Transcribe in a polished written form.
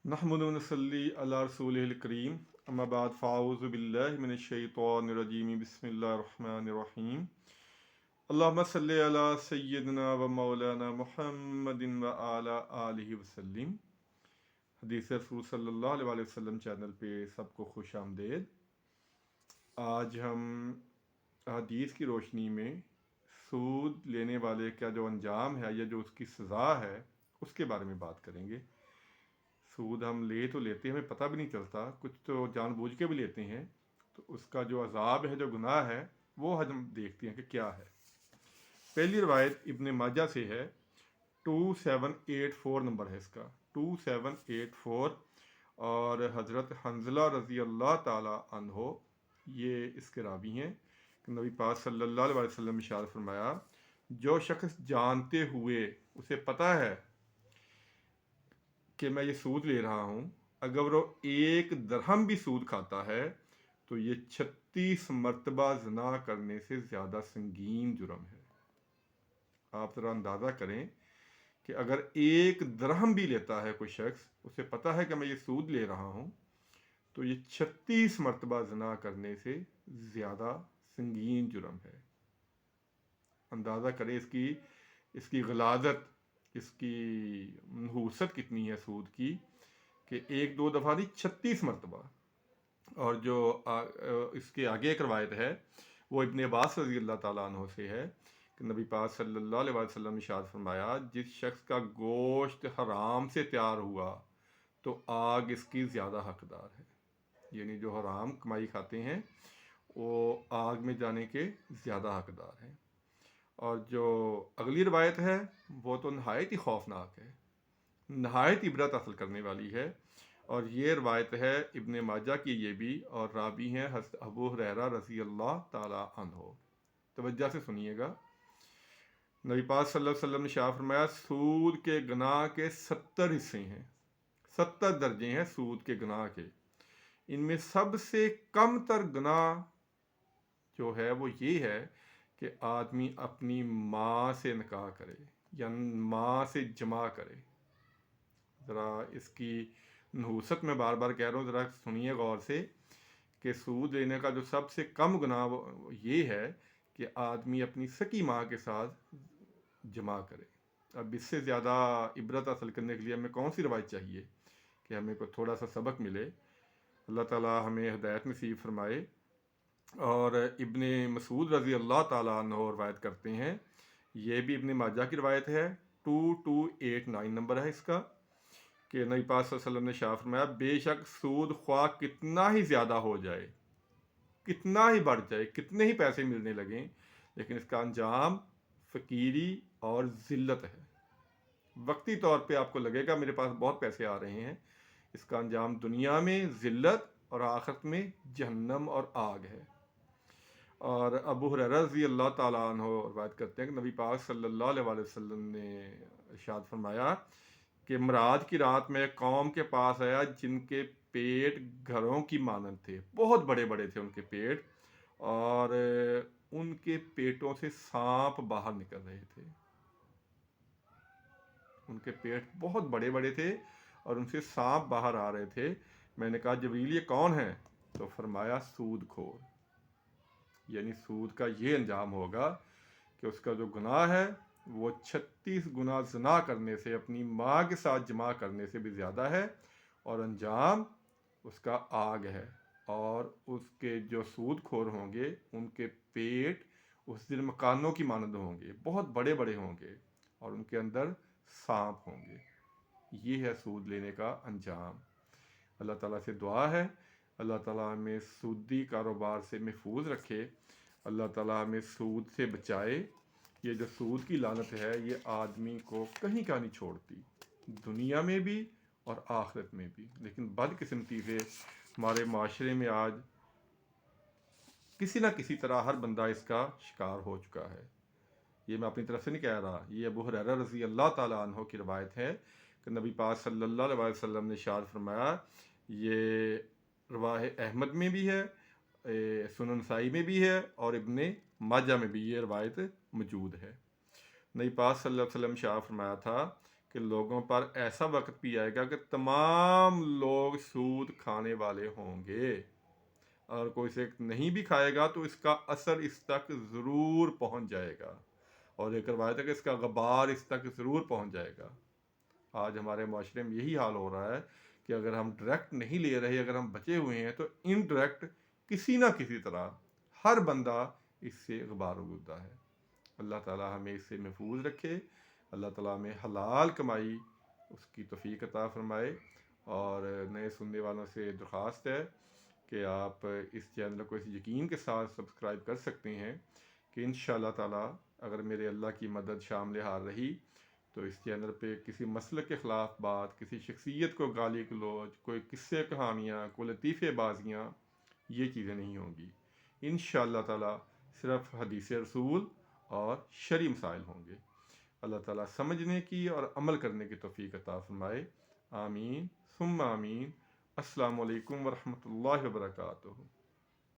नहमदु व नसल्ली अला रसूलिल करीम अम्मा बाद फ़ाऊज़ु बिल्लाहि मिनश शैतानिर रजीम बिस्मिल्लाहिर रहमानिर रहीम अल्लाहुम्मा सल्लि अला सय्यिदिना व मौलाना मुहम्मदिन व आला आलिहि वसल्लम। हदीस रसूल सल्लल्लाहु अलैहि वसल्लम चैनल पे सबको खुश आमदेद। आज हम हदीस की रोशनी में सूद लेने वाले का जो अंजाम है या जो उसकी सज़ा है उसके बारे में बात करेंगे। सूद हम ले तो लेते हैं, हमें पता भी नहीं चलता, कुछ तो जानबूझ के भी लेते हैं, तो उसका जो अजाब है, जो गुनाह है, वो हम देखते हैं कि क्या है। पहली रवायत इब्ने माजा से है, 2784 नंबर है इसका, 2784। और हज़रत हंज़ला रज़ी अल्लाह ताला अन्हो ये इसके रावी हैं कि नबी पाक सल्लल्लाहु अलैहि वसल्लम ने इरशाद फरमाया, जो शख्स जानते हुए उसे पता है कि मैं ये सूद ले रहा हूँ, अगर वो एक दरहम भी सूद खाता है तो ये 36 मरतबा ज़िना करने से ज़्यादा संगीन जुर्म है। आप ज़रा अंदाज़ा करें कि अगर एक दरहम भी लेता है कोई शख्स, उसे पता है कि मैं ये सूद ले रहा हूँ, तो ये 36 मरतबा ज़िना करने से ज़्यादा संगीन जुर्म है। अंदाज़ा करें इसकी इसकी गलाजत, इसकी नहूसत कितनी है सूद की, कि एक दो दफ़ा नहीं, 36 मरतबा। और जो इसके आगे एक रवायत है वो इब्ने अब्बास रज़ी अल्लाह ताला अन्हु से है कि नबी पाक सल्लल्लाहु अलैहि वसल्लम ने इरशाद फरमाया, जिस शख्स का गोश्त हराम से तैयार हुआ तो आग इसकी ज़्यादा हकदार है। यानी जो हराम कमाई खाते हैं वो आग में जाने के ज़्यादा हकदार हैं। और जो अगली रवायत है वो तो नहायत ही खौफनाक है, नहायत इबरत हासिल करने वाली है। और ये रवायत है इब्ने माजा की ये भी, और रावी हैं हज़रत अबू हुरैरा रज़ी अल्लाह ताला अन्हो। तवज्जो से सुनिएगा। नबी पाक सल्लल्लाहु अलैहि वसल्लम ने इरशाद फरमाया, सूद के गुनाह के 70 हिस्से हैं, 70 दर्जे हैं सूद के गुनाह के। इनमें सबसे कम तर गुनाह जो है वो ये है कि आदमी अपनी माँ से निकाह करे या माँ से जमा करे। ज़रा इसकी नहूसत में बार बार कह रहा हूँ, ज़रा सुनिए गौर से कि सूद लेने का जो सबसे कम गुनाह ये है कि आदमी अपनी सकी माँ के साथ जमा करे। अब इससे ज़्यादा इबरत हासिल करने के लिए हमें कौन सी रवायत चाहिए कि हमें को थोड़ा सा सबक मिले। अल्लाह ताला हमें हिदायत नसीब फरमाए। और इब्ने मसूद रज़ी अल्लाह ताला अन्हु रवायत करते हैं, ये भी इब्ने माजा की रवायत है, 2289 नंबर है इसका, कि नबी पाक सल्लल्लाहु अलैहि वसल्लम ने इरशाद फरमाया, बेशक सूद ख्वाह कितना ही ज़्यादा हो जाए, कितना ही बढ़ जाए, कितने ही पैसे मिलने लगें, लेकिन इसका अंजाम फ़कीरी और ज़िल्लत है। वक्ती तौर पे आपको लगेगा मेरे पास बहुत पैसे आ रहे हैं, इसका अंजाम दुनिया में ज़िल्लत और आखिरत में जहन्नम और आग है। और अबू हुरैरा रज़ी अल्लाह ताला अन्हु रवायत करते हैं कि नबी पाक सल्लल्लाहु अलैहि वसल्लम ने इरशाद फरमाया कि मराज की रात में कौम के पास आया जिनके पेट घरों की मानंद थे, बहुत बड़े बड़े थे उनके पेट, और उनके पेटों से सांप बाहर निकल रहे थे। उनके पेट बहुत बड़े बड़े थे और उनसे सांप बाहर आ रहे थे। मैंने कहा, जबरील ये कौन है? तो फरमाया, सूद खोर। यानी सूद का ये अंजाम होगा कि उसका जो गुनाह है वो 36 गुना ज़िना करने से, अपनी माँ के साथ जमा करने से भी ज़्यादा है, और अंजाम उसका आग है। और उसके जो सूद खोर होंगे उनके पेट उस दिन मकानों की मानंद होंगे, बहुत बड़े बड़े होंगे, और उनके अंदर सांप होंगे। ये है सूद लेने का अंजाम। अल्लाह ताला से दुआ है, अल्लाह ताला हमें सूदी कारोबार से महफूज रखे, अल्लाह ताला हमें सूद से बचाए। ये जो सूद की लानत है ये आदमी को कहीं का नहीं छोड़ती, दुनिया में भी और आखिरत में भी। लेकिन बदकिस्मती से हमारे माशरे में आज किसी न किसी तरह हर बंदा इसका शिकार हो चुका है। ये मैं अपनी तरफ से नहीं कह रहा, ये अबू हुरैरा रज़ी अल्लाह ताला अन्हु की रवायत है कि नबी पाक सल्लल्लाहु अलैहि वसल्लम ने इरशाद फरमाया, ये रवाह अहमद में भी है, सुनन नसाई में भी है, और इब्ने माजा में भी ये रवायत मौजूद है। नबी पाक सल्लल्लाहु अलैहि वसल्लम ने इरशाद फरमाया था کہ لوگوں پر ایسا وقت بھی آئے گا کہ تمام لوگ سود کھانے والے ہوں گے، اور کوئی اسے نہیں بھی کھائے گا تو اس کا اثر اس تک ضرور پہنچ جائے گا، اور ایک روایت ہے کہ اس کا غبار اس تک ضرور پہنچ جائے گا۔ آج ہمارے معاشرے میں یہی حال ہو رہا ہے کہ اگر ہم ڈائریکٹ نہیں لے رہے، اگر ہم بچے ہوئے ہیں، تو انڈائریکٹ کسی نہ کسی طرح ہر بندہ اس سے غبار اگلتا ہے۔ اللہ تعالیٰ ہمیں اس سے محفوظ رکھے، اللہ تعالیٰ ہمیں حلال کمائی اس کی توفیق عطا فرمائے۔ اور نئے سننے والوں سے درخواست ہے کہ آپ اس چینل کو اس یقین کے ساتھ سبسکرائب کر سکتے ہیں کہ انشاءاللہ تعالیٰ اگر میرے اللہ کی مدد شامل حال رہی تو اس چینل پہ کسی مسلک کے خلاف بات، کسی شخصیت کو گالی گلوچ، کوئی قصے کہانیاں، کوئی لطیفے بازیاں، یہ چیزیں نہیں ہوں گی۔ انشاءاللہ تعالیٰ صرف حدیث رسول اور شرعی مسائل ہوں گے۔ اللہ تعالیٰ سمجھنے کی اور عمل کرنے کی توفیق عطا فرمائے۔ آمین ثم آمین۔ السلام علیکم ورحمۃ اللہ وبرکاتہ۔